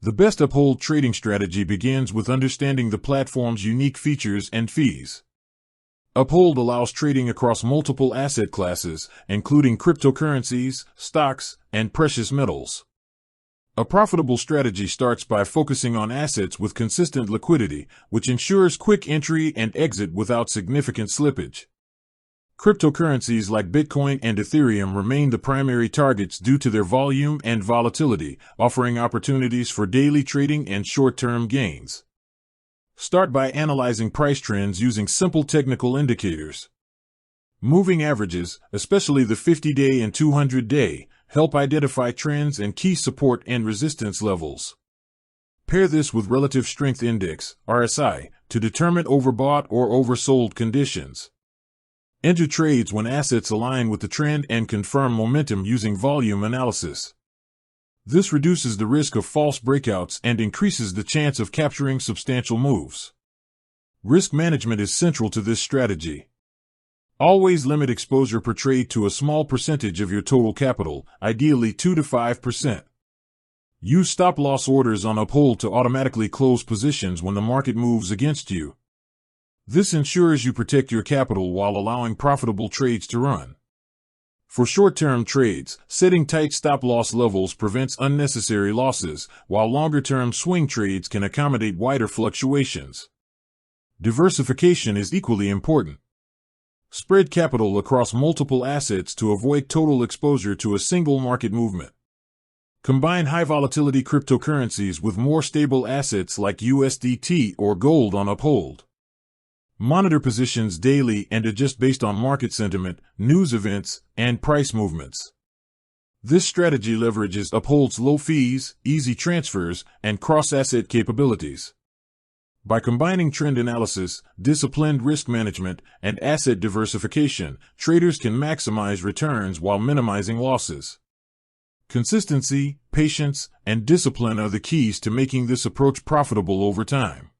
The best Uphold trading strategy begins with understanding the platform's unique features and fees. Uphold allows trading across multiple asset classes, including cryptocurrencies, stocks, and precious metals. A profitable strategy starts by focusing on assets with consistent liquidity, which ensures quick entry and exit without significant slippage. Cryptocurrencies like Bitcoin and Ethereum remain the primary targets due to their volume and volatility, offering opportunities for daily trading and short-term gains. Start by analyzing price trends using simple technical indicators. Moving averages, especially the 50-day and 200-day, help identify trends and key support and resistance levels. Pair this with Relative Strength Index, RSI, to determine overbought or oversold conditions. Enter trades when assets align with the trend and confirm momentum using volume analysis. This reduces the risk of false breakouts and increases the chance of capturing substantial moves. Risk management is central to this strategy. Always limit exposure per trade to a small percentage of your total capital, ideally 2 to 5%. Use stop-loss orders on Uphold to automatically close positions when the market moves against you. This ensures you protect your capital while allowing profitable trades to run. For short-term trades, setting tight stop-loss levels prevents unnecessary losses, while longer-term swing trades can accommodate wider fluctuations. Diversification is equally important. Spread capital across multiple assets to avoid total exposure to a single market movement. Combine high-volatility cryptocurrencies with more stable assets like USDT or gold on Uphold. Monitor positions daily and adjust based on market sentiment, news events, and price movements. This strategy leverages Uphold's low fees, easy transfers, and cross-asset capabilities. By combining trend analysis, disciplined risk management, and asset diversification, traders can maximize returns while minimizing losses. Consistency, patience, and discipline are the keys to making this approach profitable over time.